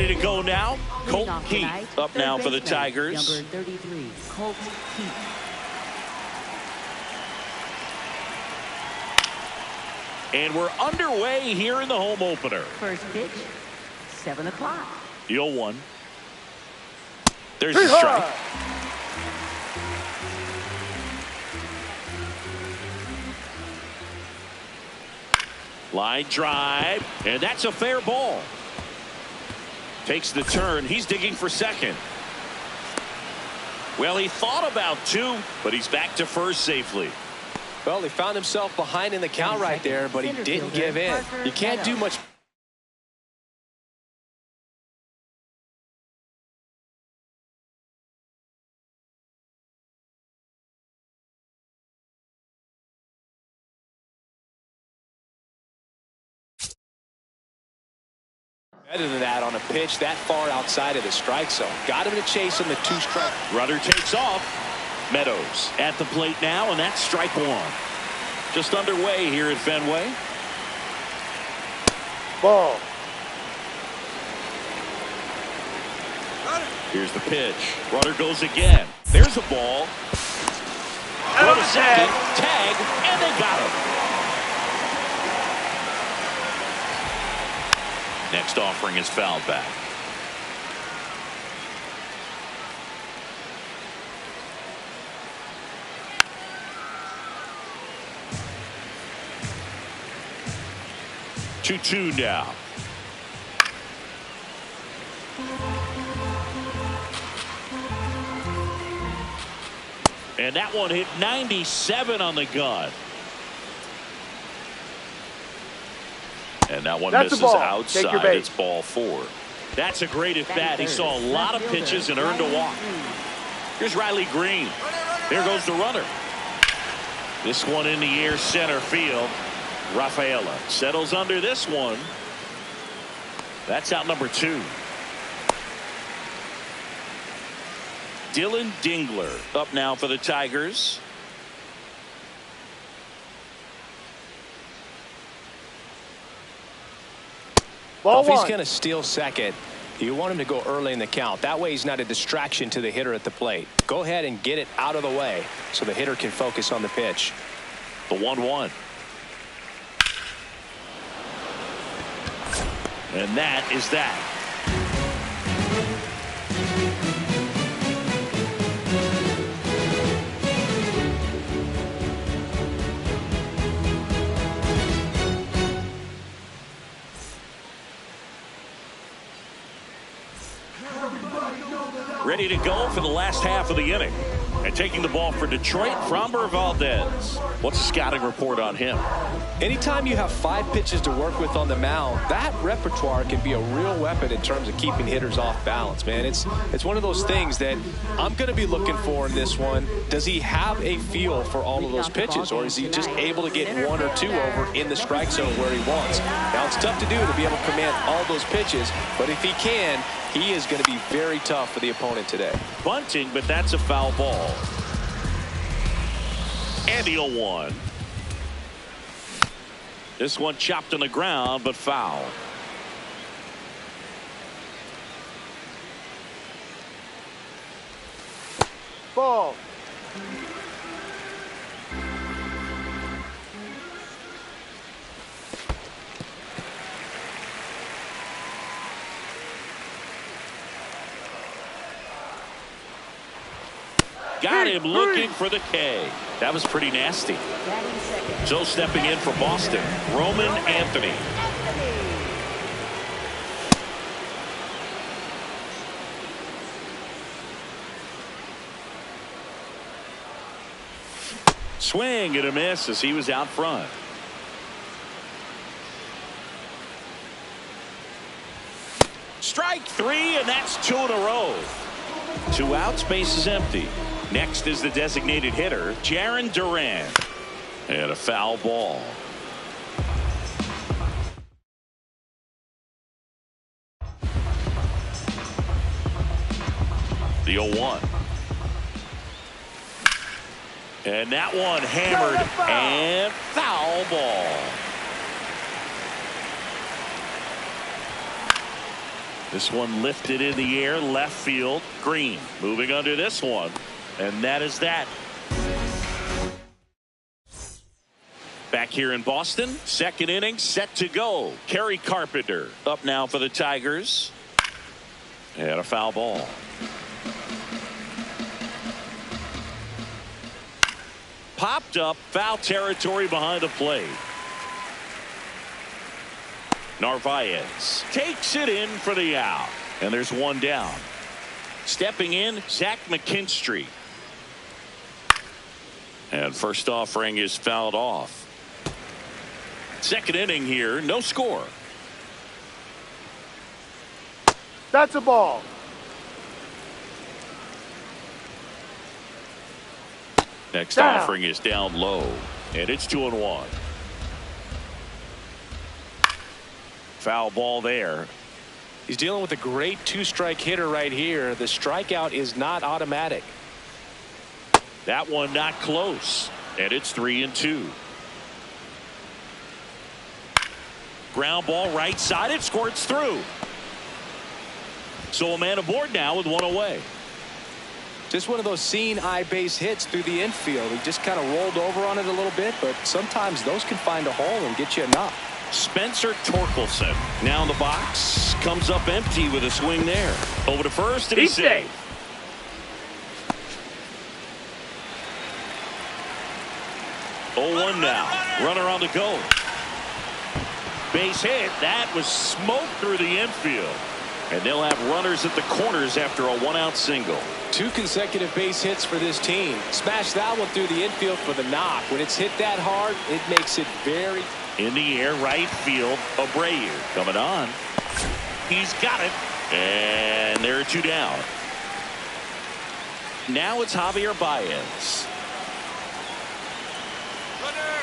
Ready to go now. Colt Keith up now for the Tigers. Number 33, Colt Keith. And we're underway here in the home opener. First pitch, 7 o'clock. The 0-1. There's the strike. Line drive, and that's a fair ball. Takes the turn. He's digging for second. Well, he thought about 2, but he's back to first safely. Well, he found himself behind in the count right there, but he didn't give in. You can't do much better than that on a pitch that far outside of the strike zone. Got him to chase him the 2-strike. Runner takes off. Meadows at the plate now, and that's strike 1. Just underway here at Fenway. Ball. Here's the pitch. Runner goes again. There's a ball. Throw to second. Tag, and they got him. Next offering is fouled back. Two now. And that one hit 97 on the gun. And that one misses outside. It's ball 4. That's a great at bat. He saw a lot of pitches and earned a walk. Here's Riley Green. There goes the runner. This one in the air, center field. Rafaela settles under this one. That's out number 2. Dylan Dingler up now for the Tigers. Ball if he's 1. going to steal second, you want him to go early in the count. That way he's not a distraction to the hitter at the plate. Go ahead and get it out of the way so the hitter can focus on the pitch. The 1-1. And that is that. Ready to go for the last half of the inning. And taking the ball for Detroit, Framber Valdez. What's the scouting report on him? Anytime you have 5 pitches to work with on the mound, that repertoire can be a real weapon in terms of keeping hitters off balance, man. It's one of those things that I'm going to be looking for in this one. Does he have a feel for all of those pitches, or is he just able to get 1 or 2 over in the strike zone where he wants? Now, it's tough to do to be able to command all those pitches, but if he can, he is going to be very tough for the opponent today. Bunting, but that's a foul ball. And the 0-1. This one chopped on the ground, but foul. Ball. Got him looking for the K. That was pretty nasty. So stepping in for Boston, Roman Anthony. Swing and a miss as he was out front. Strike 3, and that's 2 in a row. 2 outs, base is empty. Next is the designated hitter, Jarren Duran. And a foul ball. The 0-1. And that one hammered and foul ball. This one lifted in the air, left field. Green moving under this one, and that is that. Back here in Boston, second inning set to go. Kerry Carpenter up now for the Tigers, and a foul ball. Popped up, foul territory behind the plate. Narvaez takes it in for the out, and there's one down. Stepping in, Zach McKinstry, and first offering is fouled off. Second inning here, no score. That's a ball. Next offering is down low, and it's 2-1. Foul ball there. He's dealing with a great two-strike hitter right here. The strikeout is not automatic. That one not close, and it's 3-2. Ground ball right side, it squirts through. So a man aboard now with one away. Just one of those seeing eye base hits through the infield. He just kind of rolled over on it a little bit, but sometimes those can find a hole and get you a knock. Spencer Torkelson now in the box, comes up empty with a swing there. Over to first, and he's safe. 0-1 now. Runner on the go. Base hit. That was smoke through the infield. And they'll have runners at the corners after a one-out single. 2 consecutive base hits for this team. Smash that one through the infield for the knock. When it's hit that hard, it makes it very... In the air, right field. Abreu coming on. He's got it. And there are 2 down. Now it's Javier Baez.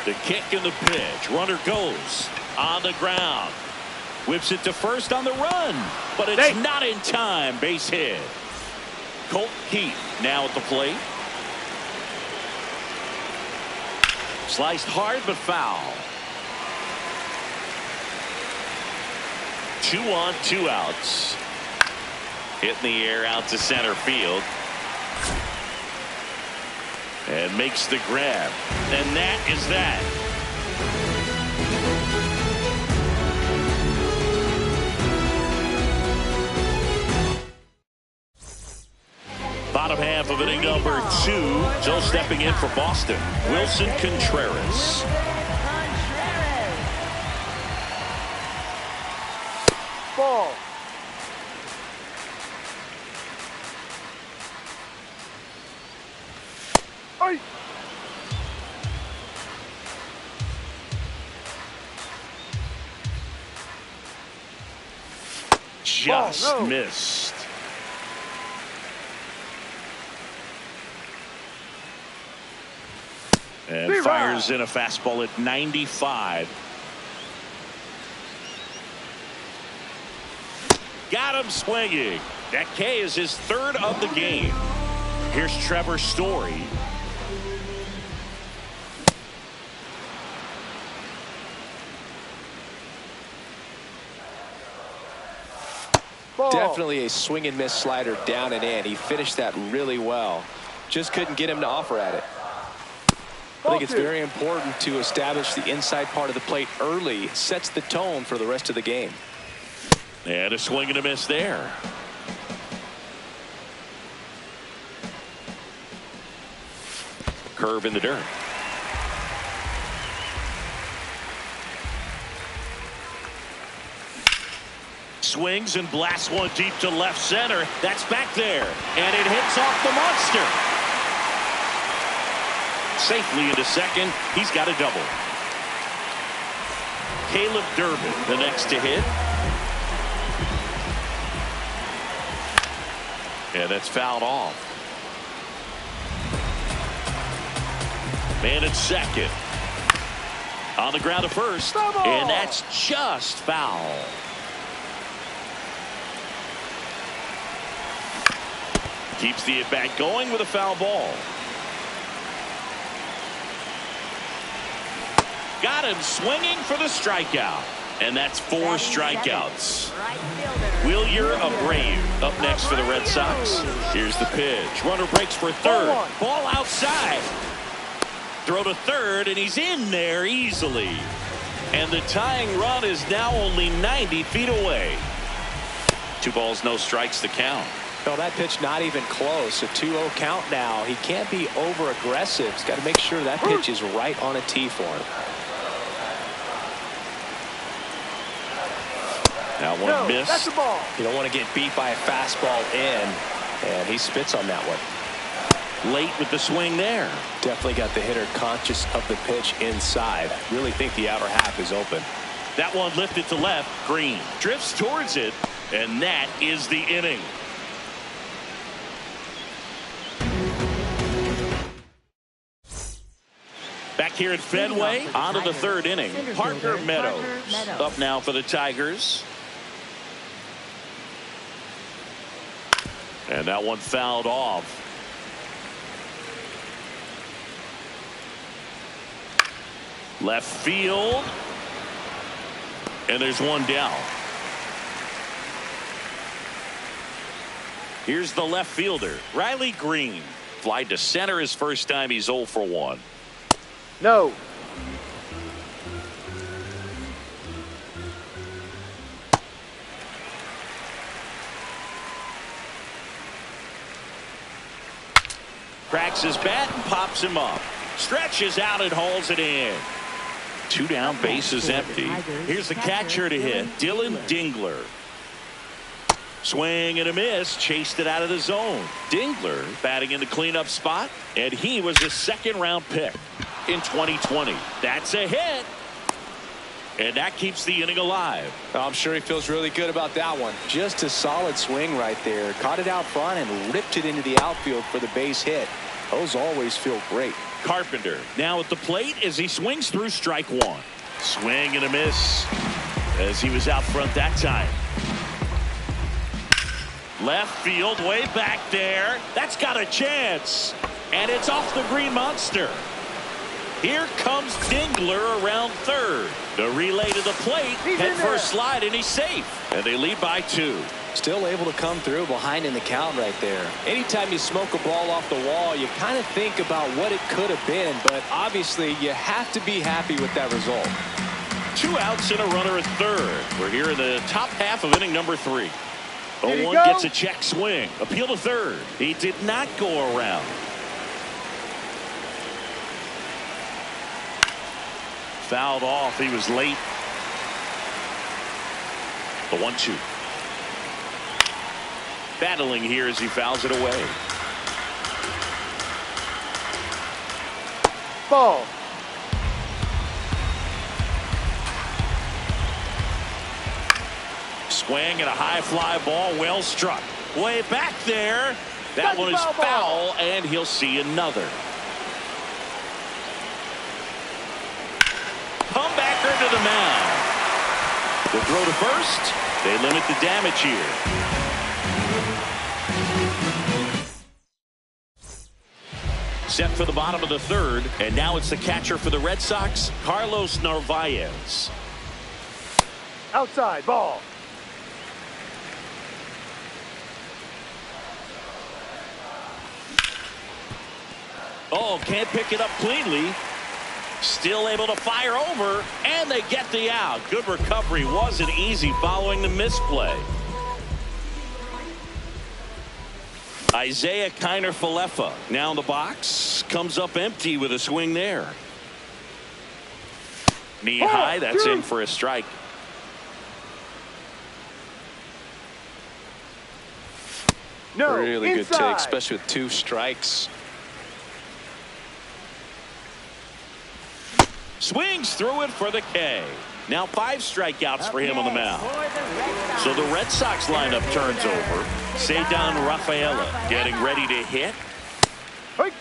The kick and the pitch. Runner goes on the ground. Whips it to first on the run. But it's not in time. Base hit. Colt Keith now at the plate. Sliced hard but foul. 2 on, 2 outs. Hit in the air out to center field. And makes the grab. And that is that. Bottom half of inning number 2. So stepping in for Boston, Wilson Contreras. Ball. Aye. Just missed. And fires in a fastball at 95. Got him swinging. That K is his 3rd of the game. Here's Trevor Story. Ball. Definitely a swing and miss slider down and in. He finished that really well. Just couldn't get him to offer at it. I think it's very important to establish the inside part of the plate early. It sets the tone for the rest of the game. And a swing and a miss there. Curve in the dirt. Swings and blasts one deep to left center. That's back there. And it hits off the monster. Safely into second. He's got a double. Caleb Durbin, the next to hit. And that's fouled off. Man at second. On the ground to first. And that's just foul. Keeps the at-bat going with a foul ball. Got him swinging for the strikeout. And that's 4 strikeouts. Wheeler Abreu up next for the Red Sox. Here's the pitch. Runner breaks for third. Ball outside. Throw to third, and he's in there easily. And the tying run is now only 90 feet away. 2 balls, no strikes to count. Well, that pitch not even close. A 2-0 count now. He can't be over aggressive. He's got to make sure that pitch is right on a tee for him. Now one miss. That's a ball. You don't want to get beat by a fastball in, and he spits on that one. Late with the swing there. Definitely got the hitter conscious of the pitch inside. Really think the outer half is open. That one lifted to left. Green drifts towards it, and that is the inning. Back here at Fenway, on to the 3rd inning. Parker Meadows up now for the Tigers. And that one fouled off. Left field. And there's one down. Here's the left fielder, Riley Green. Fly to center his first time. He's 0 for 1. No. Cracks his bat and pops him up. Stretches out and hauls it in. 2 down, base is empty. Here's the catcher to hit, Dylan Dingler. Swing and a miss, chased it out of the zone. Dingler batting in the cleanup spot, and he was a 2nd-round pick in 2020. That's a hit. And that keeps the inning alive. I'm sure he feels really good about that one. Just a solid swing right there. Caught it out front and ripped it into the outfield for the base hit. Those always feel great. Carpenter now at the plate as he swings through strike 1. Swing and a miss as he was out front that time. Left field way back there. That's got a chance. And it's off the Green Monster. Here comes Dingler around third. The relay to the plate. Head first slide, and he's safe. And they lead by 2. Still able to come through behind in the count right there. Anytime you smoke a ball off the wall, you kind of think about what it could have been. But obviously, you have to be happy with that result. 2 outs and a runner at third. We're here in the top half of inning number 3. 0-1 gets a check swing. Appeal to third. He did not go around. Fouled off. He was late. The 1-2. Battling here as he fouls it away. Ball. Swing and a high fly ball, well struck. Way back there. That one is foul, and he'll see another. Comebacker to the mound. The throw to first. They limit the damage here. Set for the bottom of the 3rd, and now it's the catcher for the Red Sox, Carlos Narvaez. Outside, ball. Oh, can't pick it up cleanly. Still able to fire over, and they get the out. Good recovery. Wasn't easy following the misplay. Isaiah Kiner-Falefa now in the box. Comes up empty with a swing there. Knee high. That's in for a strike. No, really inside. Good take, especially with 2 strikes. Swings through it for the K. Now 5 strikeouts for him on the mound. So the Red Sox lineup turns over. Ceddanne Rafaela getting ready to hit. Hey.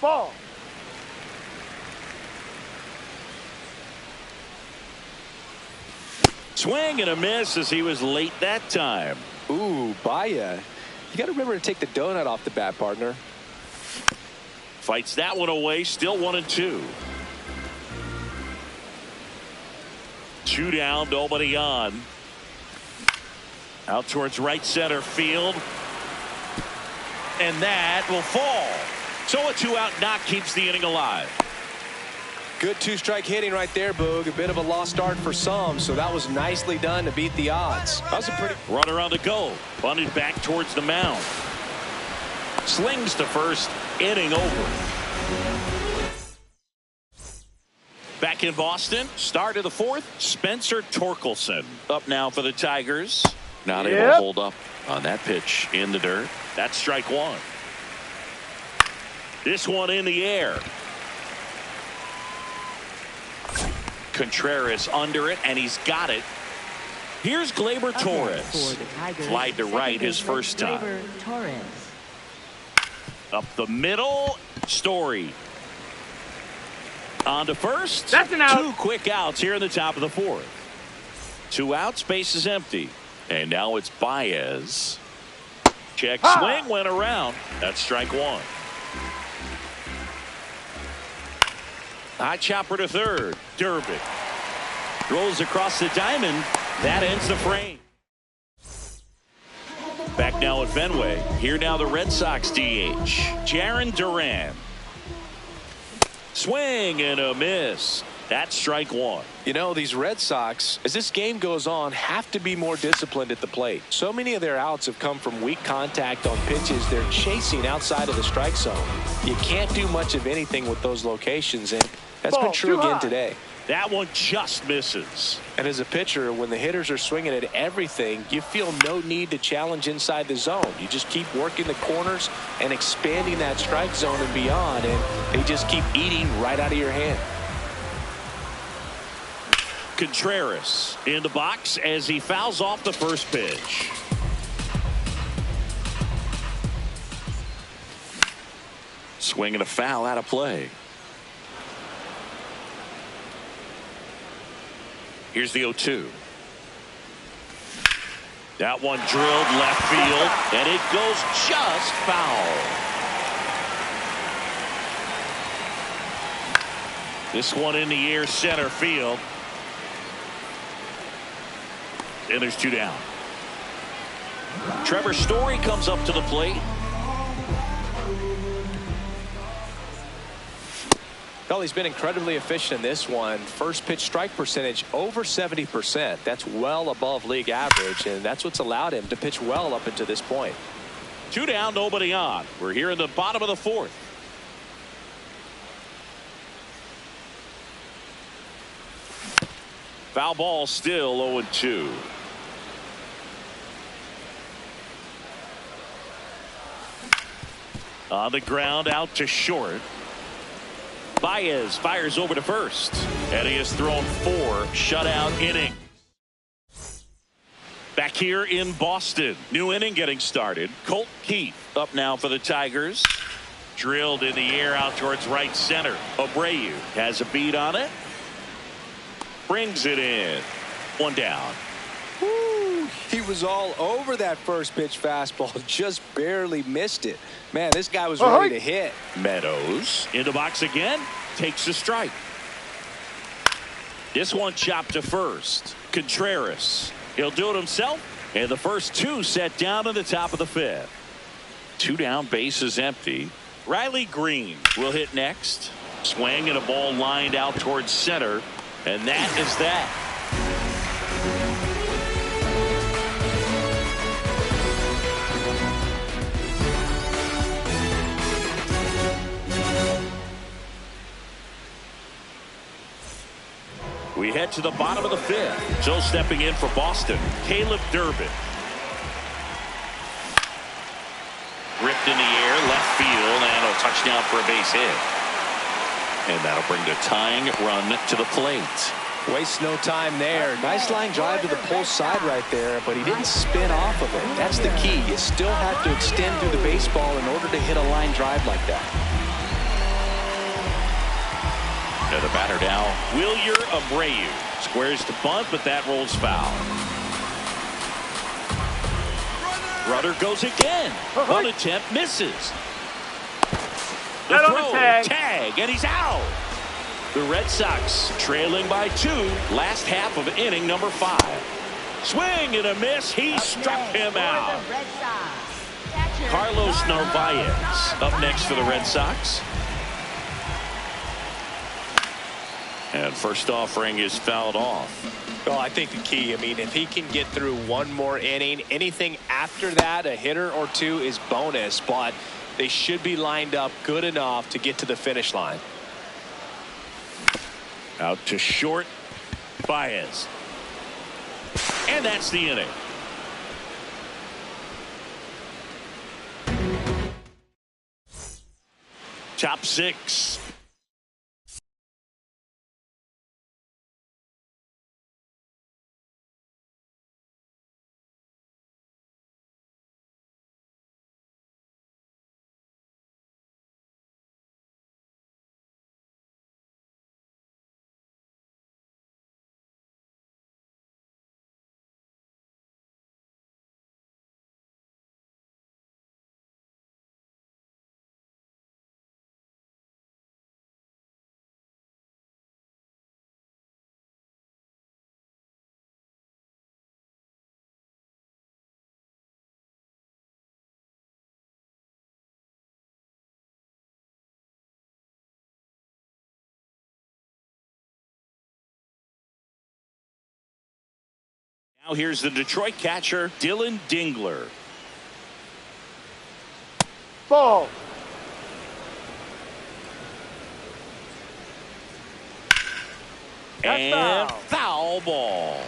Ball. Swing and a miss as he was late that time. Ooh, Baya. You got to remember to take the donut off the bat, partner. Fights that one away. Still 1-2. 2 down, nobody on. Out towards right center field. And that will fall. So a 2-out knock keeps the inning alive. Good 2-strike hitting right there, Boog. A bit of a lost start for some, so that was nicely done to beat the odds. That was a pretty... Runner on the go. Bunted back towards the mound. Slings to first. Inning over. Back in Boston. Start of the 4th. Spencer Torkelson up now for the Tigers. Not able to hold up on that pitch in the dirt. That's strike 1. This one in the air. Contreras under it, and he's got it. Here's Gleyber Torres. Fly to right his first time. Up the middle. Story. On to first. That's an out. 2 quick outs here in the top of the 4th. 2 outs, base is empty. And now it's Baez. Check swing, went around. That's strike 1. High chopper to third. Durbin rolls across the diamond. That ends the frame. Back now at Fenway. Here now the Red Sox DH. Jarren Duran. Swing and a miss. That's strike 1. You know, these Red Sox, as this game goes on, have to be more disciplined at the plate. So many of their outs have come from weak contact on pitches they're chasing outside of the strike zone. You can't do much of anything with those locations, and that's been true again today. That one just misses. And as a pitcher, when the hitters are swinging at everything, you feel no need to challenge inside the zone. You just keep working the corners and expanding that strike zone and beyond, and they just keep eating right out of your hand. Contreras in the box as he fouls off the first pitch. Swing and a foul out of play. Here's the 0-2. That one drilled left field, and it goes just foul. This one in the air, center field. And there's 2 down. Trevor Story comes up to the plate. Well, he's been incredibly efficient in this one. First pitch strike percentage over 70%. That's well above league average, and that's what's allowed him to pitch well up until this point. 2 down, nobody on. We're here in the bottom of the 4th. Foul ball, still 0-2. On the ground, out to short. Baez fires over to first, and he has thrown 4 shutout innings. Back here in Boston, new inning getting started. Colt Keith up now for the Tigers. Drilled in the air out towards right center. Abreu has a beat on it. Brings it in. 1 down. Woo, he was all over that first pitch fastball. Just barely missed it. Man, this guy was ready to hit. Meadows in the box again. Takes a strike. This one chopped to first. Contreras. He'll do it himself. And the first 2 set down in the top of the 5th. 2 down, base is empty. Riley Green will hit next. Swing and a ball lined out towards center. And that is that. We head to the bottom of the 5th. So stepping in for Boston, Caleb Durbin. Ripped in the air, left field, and a touchdown for a base hit. And that'll bring the tying run to the plate. Wastes no time there. Nice line drive to the pull side right there, but he didn't spin off of it. That's the key. You still have to extend through the baseball in order to hit a line drive like that. And the batter now, Wilyer Abreu. Squares to bunt, but that rolls foul. Runner goes again. Bunt attempt misses. The throw, tag, and he's out. The Red Sox trailing by 2. Last half of inning number 5. Swing and a miss. He struck him out. Carlos Narvaez up next for the Red Sox. And first offering is fouled off. Well, I think the key, I mean, if he can get through one more inning, anything after that, a hitter or two is bonus, but they should be lined up good enough to get to the finish line. Out to short, Baez. And that's the inning. Top 6. Now here's the Detroit catcher, Dylan Dingler. Ball. And foul ball.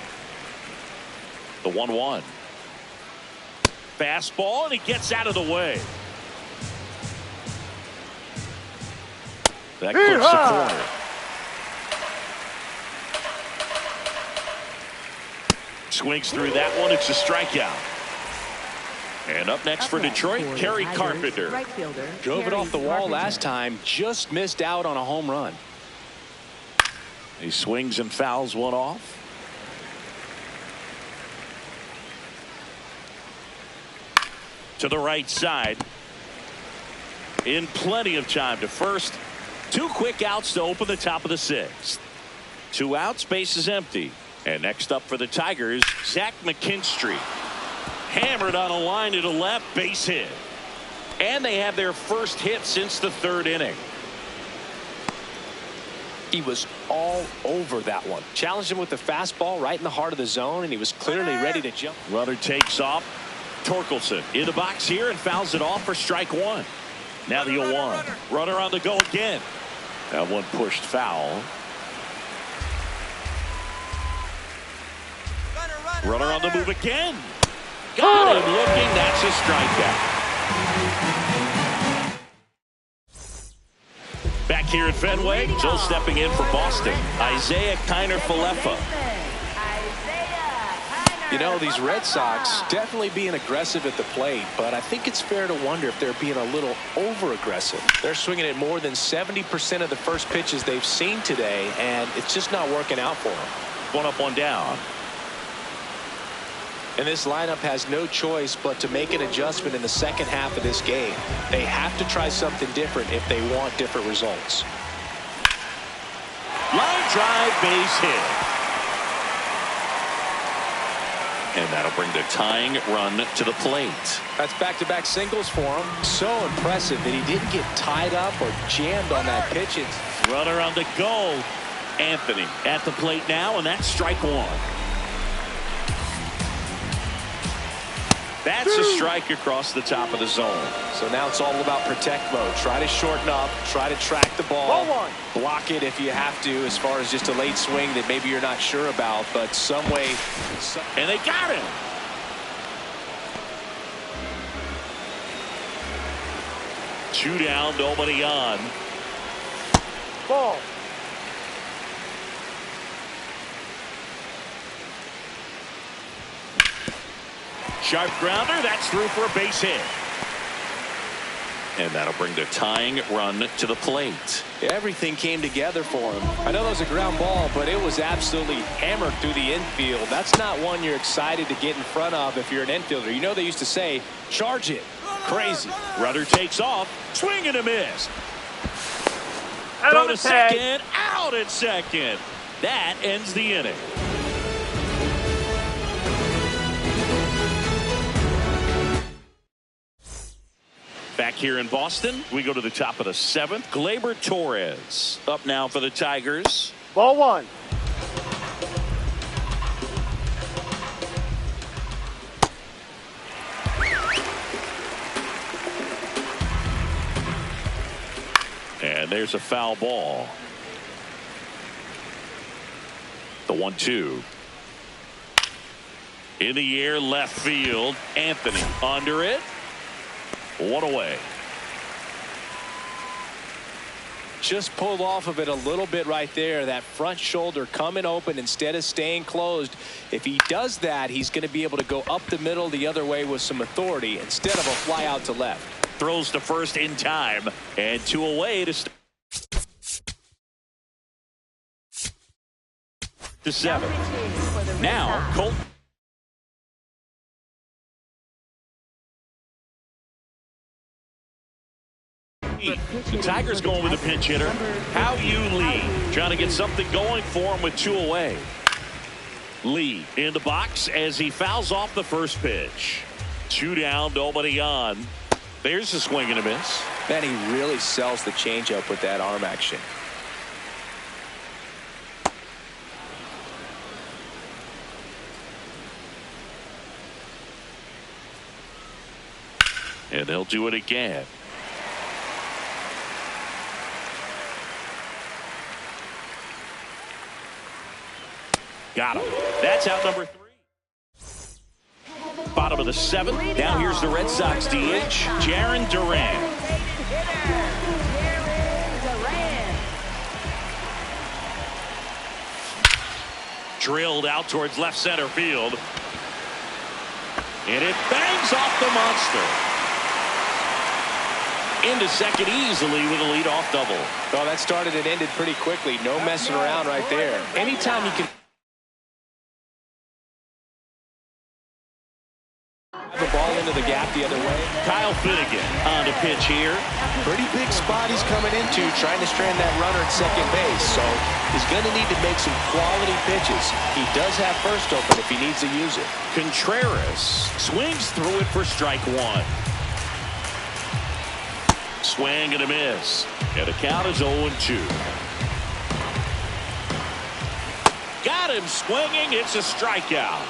The 1-1. Fastball, and he gets out of the way. That clips the corner. Swings through that one. It's a strikeout. And up next for Detroit, Kerry Carpenter. Drove it off the wall last time. Just missed out on a home run. He swings and fouls one off. To the right side. In plenty of time to first. 2 quick outs to open the top of the 6th. 2 outs, base is empty. And next up for the Tigers, Zach McKinstry. Hammered on a line to the left, base hit. And they have their first hit since the 3rd inning. He was all over that one. Challenged him with the fastball right in the heart of the zone, and he was clearly ready to jump. Runner takes off. Torkelson in the box here and fouls it off for strike 1. Now the 0-1. Runner on the go again. That one pushed foul. Runner on the move again. Got him looking. That's a strikeout. Back here at Fenway, Joe stepping in for Boston. Isaiah Kiner-Falefa. You know, these Red Sox definitely being aggressive at the plate, but I think it's fair to wonder if they're being a little over-aggressive. They're swinging at more than 70% of the first pitches they've seen today, and it's just not working out for them. 1 up, 1 down. And this lineup has no choice but to make an adjustment in the second half of this game. They have to try something different if they want different results. Line drive, base hit. And that'll bring the tying run to the plate. That's back-to-back singles for him. So impressive that he didn't get tied up or jammed on that pitch. Runner on the go. Anthony at the plate now, and that's strike 1. That's a strike across the top of the zone. So now it's all about protect mode. Try to shorten up. Try to track the ball. Block it if you have to, as far as just a late swing that maybe you're not sure about. But some way. And they got him. Two down, nobody on. Ball. Sharp grounder, that's through for a base hit. And that'll bring the tying run to the plate. Everything came together for him. I know that was a ground ball, but it was absolutely hammered through the infield. That's not one you're excited to get in front of if you're an infielder. You know they used to say, charge it. Crazy. Runner takes off. Swing and a miss. Throw to second. Out at second. That ends the inning. Back here in Boston, we go to the top of the 7th. Gleyber Torres up now for the Tigers. Ball 1. And there's a foul ball. The 1-2. In the air, left field. Anthony under it. One away. Just pulled off of it a little bit right there. That front shoulder coming open instead of staying closed. If he does that, he's going to be able to go up the middle the other way with some authority instead of a fly out to left. Throws to first in time. And 2 away to 7. Now, Colt. The Tigers going with a pinch hitter. How you Lee trying to get something going for him with 2 away. Lee in the box as he fouls off the first pitch. 2 down, nobody on. There's a swing and a miss. Man, he really sells the changeup with that arm action. And they'll do it again. Got him. That's out number 3. Bottom of the 7th. Now here's the Red Sox DH, Jarren Duran. Drilled out towards left center field. And it bangs off the monster. Into second easily with a leadoff double. Well, that started and ended pretty quickly. No messing around right there. Anytime you can the ball into the gap the other way. Kyle Finnegan on the pitch here. Pretty big spot he's coming into, trying to strand that runner at second base. So he's going to need to make some quality pitches. He does have first open if he needs to use it. Contreras swings through it for strike 1. Swing and a miss. And the count is 0-2. Got him swinging. It's a strikeout.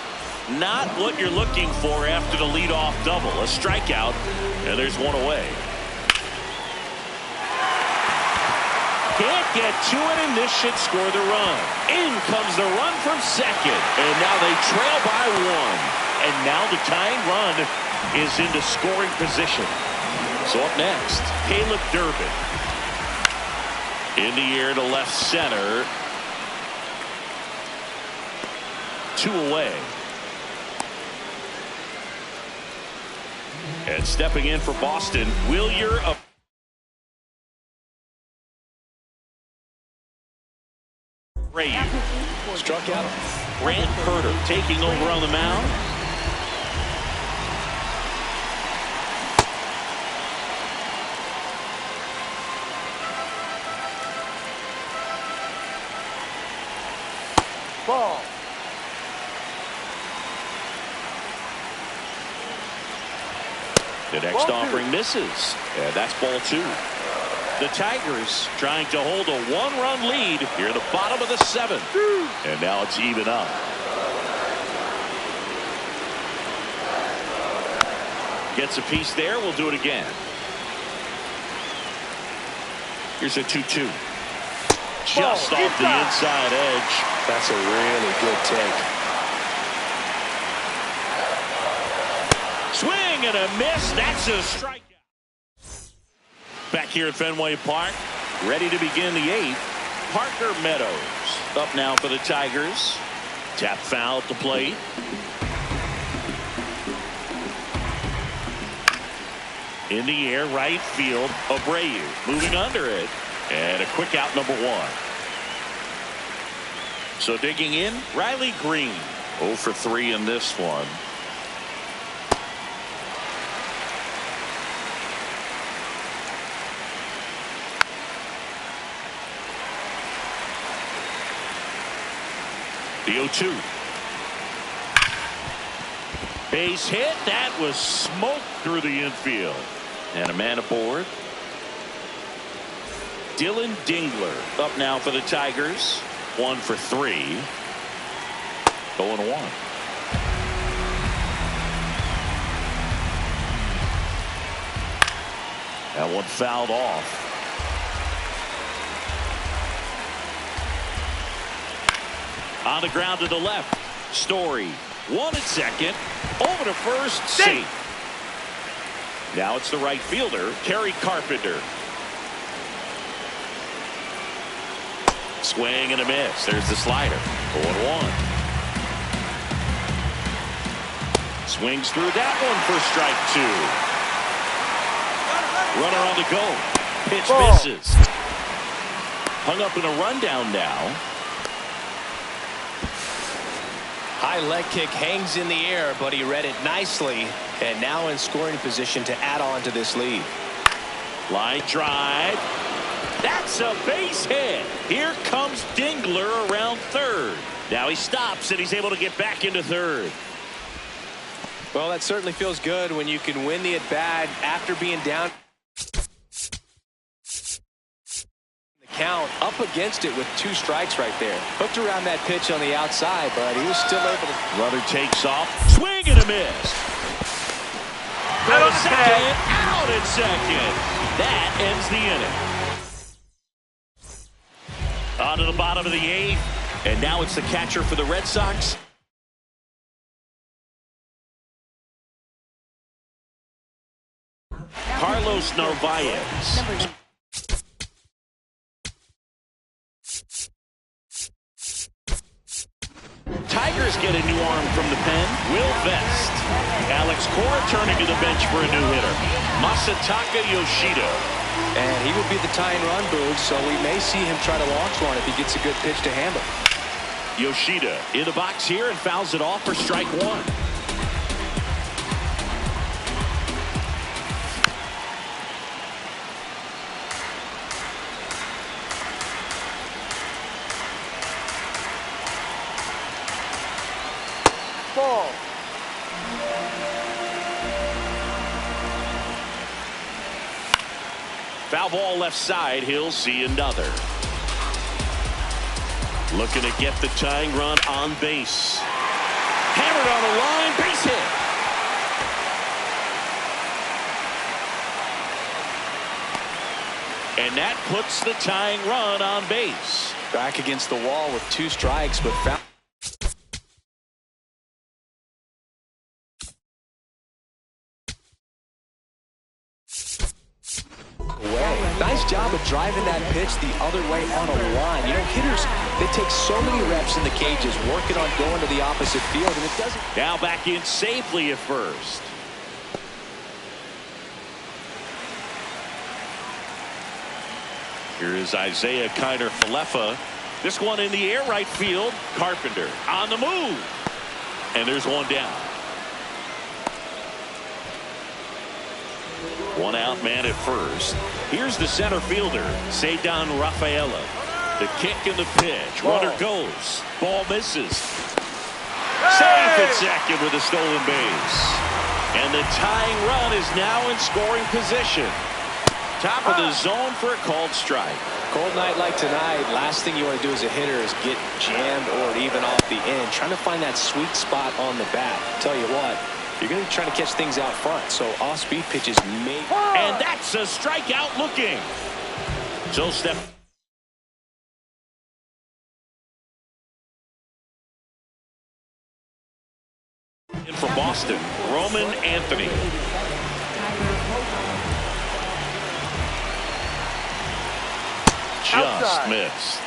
Not what you're looking for after the leadoff double. A strikeout, and there's 1 away. Can't get to it, and this should score the run. In comes the run from second, and now they trail by 1. And now the tying run is into scoring position. So up next, Caleb Durbin. In the air to left center. 2 away. And stepping in for Boston, Wilyer. Struck out. Grant Herter taking over on the mound. Ball. The next offering misses, and that's ball 2. The Tigers trying to hold a 1-run lead here in the bottom of the 7th. And now it's even up. Gets a piece there. We'll do it again. Here's a 2-2. Just off the inside edge. That's a really good take. Swing and a miss. That's a strikeout. Back here at Fenway Park, ready to begin the 8th. Parker Meadows up now for the Tigers. Tap foul at the plate. In the air, right field. Abreu moving under it. And a quick out, number 1. So digging in, Riley Green. 0 for 3 in this one. The 0-2. Base hit. That was smoked through the infield. And a man aboard. Dylan Dingler up now for the Tigers. 1 for 3. 0-1. That one fouled off. On the ground to the left. Story. 1 at second. Over to first. Safe. Now it's the right fielder, Kerry Carpenter. Swing and a miss. There's the slider. 0-1. Swings through that one for strike 2. Runner on the go. Pitch misses. Hung up in a rundown now. High leg kick hangs in the air, but he read it nicely, and now in scoring position to add on to this lead. Line drive. That's a base hit. Here comes Dingler around third. Now he stops, and he's able to get back into third. Well, that certainly feels good when you can win the at-bat after being down. Count up against it with 2 strikes right there. Hooked around that pitch on the outside, but he was still able to. Runner takes off. Swing and a miss. Out at second. Out at second. That ends the inning. On to the bottom of the 8th. And now it's the catcher for the Red Sox. Carlos Narvaez. Tigers get a new arm from the pen. Will Vest. Alex Cora turning to the bench for a new hitter. Masataka Yoshida. And he would be the tying run, Boog, so we may see him try to launch one if he gets a good pitch to handle. Yoshida in the box here and fouls it off for strike 1. Ball. Foul ball left side. He'll see another. Looking to get the tying run on base. Hammered on the line. Base hit. And that puts the tying run on base. Back against the wall with 2 strikes, but foul. Nice job of driving that pitch the other way on a line. You know, hitters, they take so many reps in the cages working on going to the opposite field, and it doesn't. Now back in safely at first. Here is Isaiah Kiner-Falefa. This one in the air right field. Carpenter on the move. And there's one down. 1 out, man at first. Here's the center fielder, Ceddanne Rafaela. The kick and the pitch. Runner goes. Ball misses. Safe at second with a stolen base. And the tying run is now in scoring position. Top of the zone for a called strike. Cold night like tonight, last thing you want to do as a hitter is get jammed or even off the end. Trying to find that sweet spot on the bat. Tell you what, you're going to try to catch things out front, so off-speed pitches may. And that's a strikeout looking. So step. In for Boston, Roman Anthony. Just outside. Missed.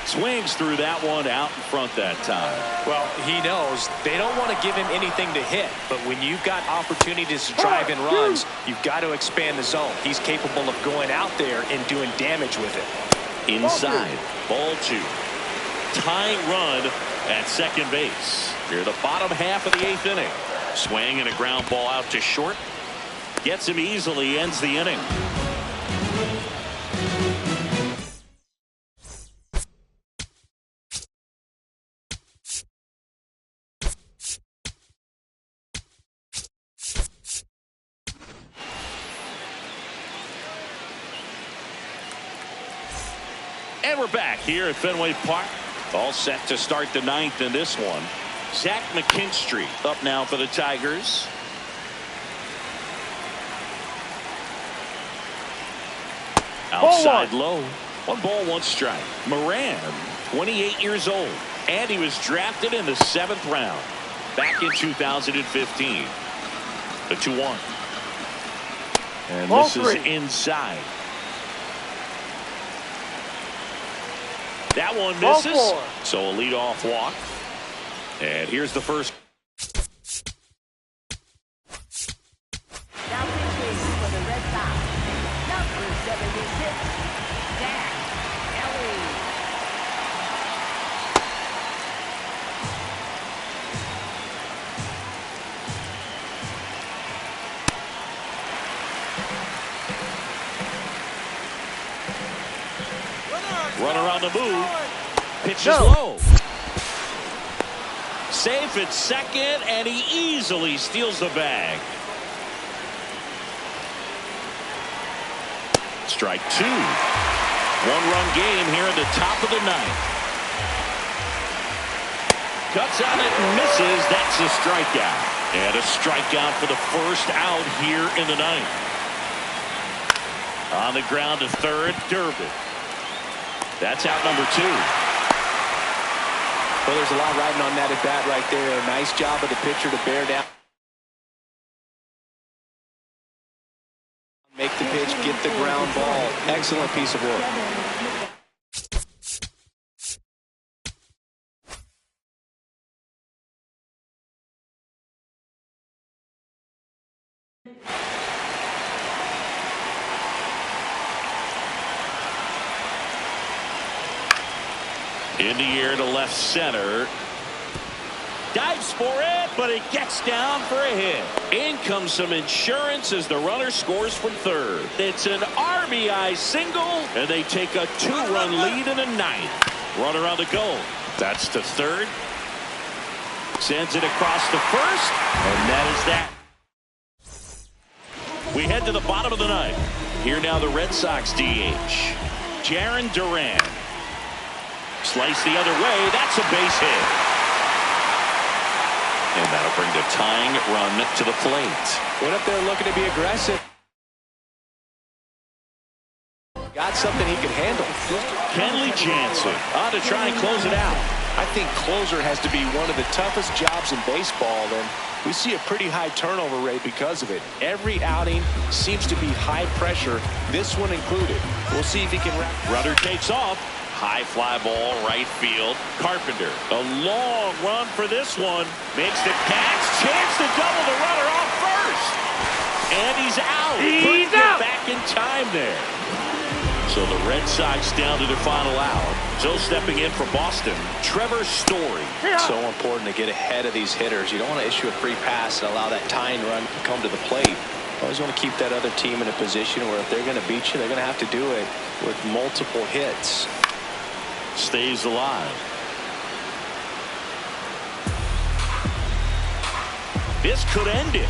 Swings through that one out in front that time. Well, he knows they don't want to give him anything to hit, but when you've got opportunities to drive in runs, you've got to expand the zone. He's capable of going out there and doing damage with it. Inside, ball 2. Tying run at second base. Near the bottom half of the 8th inning. Swing and a ground ball out to short. Gets him easily, ends the inning. And we're back here at Fenway Park. All set to start the ninth in this one. Zach McKinstry up now for the Tigers. Outside low. 1 ball, 1 strike. Moran, 28 years old. And he was drafted in the 7th round back in 2015. The 2-1. And ball this 3. is inside. That one misses. Ball 4. So a leadoff walk. And here's the first. Now pitching for the Red Sox, number 76, Zach Ellie. Runner on the move. Pitch is low. Safe at second, and he easily steals the bag. Strike 2. 1-run game here in the top of the 9th. Cuts on it and misses. That's a strikeout. And a strikeout for the first out here in the 9th. On the ground to third, Durbin. That's out number 2. Well, there's a lot riding on that at bat right there. A nice job of the pitcher to bear down. Make the pitch, get the ground ball. Excellent piece of work. In the air to left center. Dives for it, but it gets down for a hit. In comes some insurance as the runner scores from third. It's an RBI single, and they take a 2-run lead in the 9th. Runner on the go. That's to third. Sends it across to first, and that is that. We head to the bottom of the 9th. Here now the Red Sox DH. Jarren Duran. Slice the other way. That's a base hit. And that'll bring the tying run to the plate. Went up there looking to be aggressive. Got something he can handle. Kenley Jansen on to try and close it out. I think closer has to be one of the toughest jobs in baseball, and we see a pretty high turnover rate because of it. Every outing seems to be high pressure, this one included. We'll see if he can. Runner takes off. High fly ball, right field. Carpenter. A long run for this one. Makes the catch. Chance to double the runner off first. And he's out. He's out. Back in time there. So the Red Sox down to their final out. So stepping in for Boston, Trevor Story. So important to get ahead of these hitters. You don't want to issue a free pass and allow that tying run to come to the plate. You always want to keep that other team in a position where if they're going to beat you, they're going to have to do it with multiple hits. Stays alive. This could end it.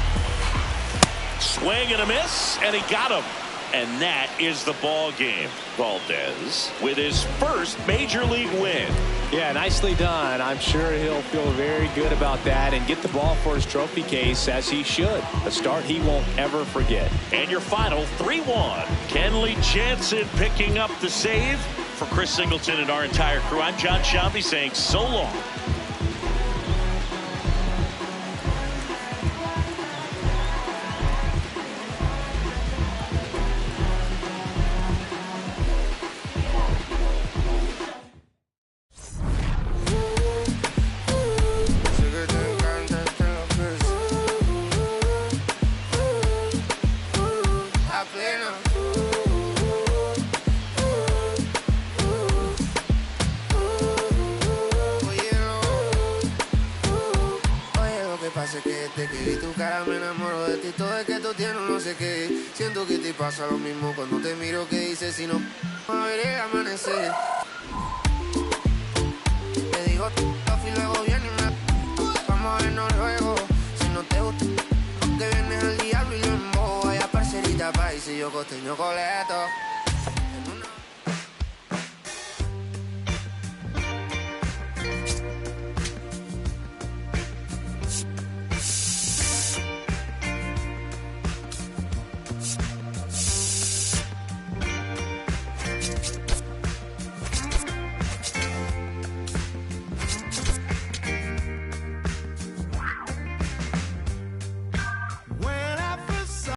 Swing and a miss, and he got him. And that is the ball game. Valdez with his first major league win. Yeah, nicely done. I'm sure he'll feel very good about that and get the ball for his trophy case, as he should. A start he won't ever forget. And your final 3-1. Kenley Jansen picking up the save. For Chris Singleton and our entire crew, I'm John Shelby saying so long. Pasa lo mismo cuando te miro, que dices si no a ver el amanecer. Te digo y luego viene y me vamos a vernos luego. Si no te gusta que vienes al diablo y yo en bobo. Vaya parcerita país y yo costeño coleto.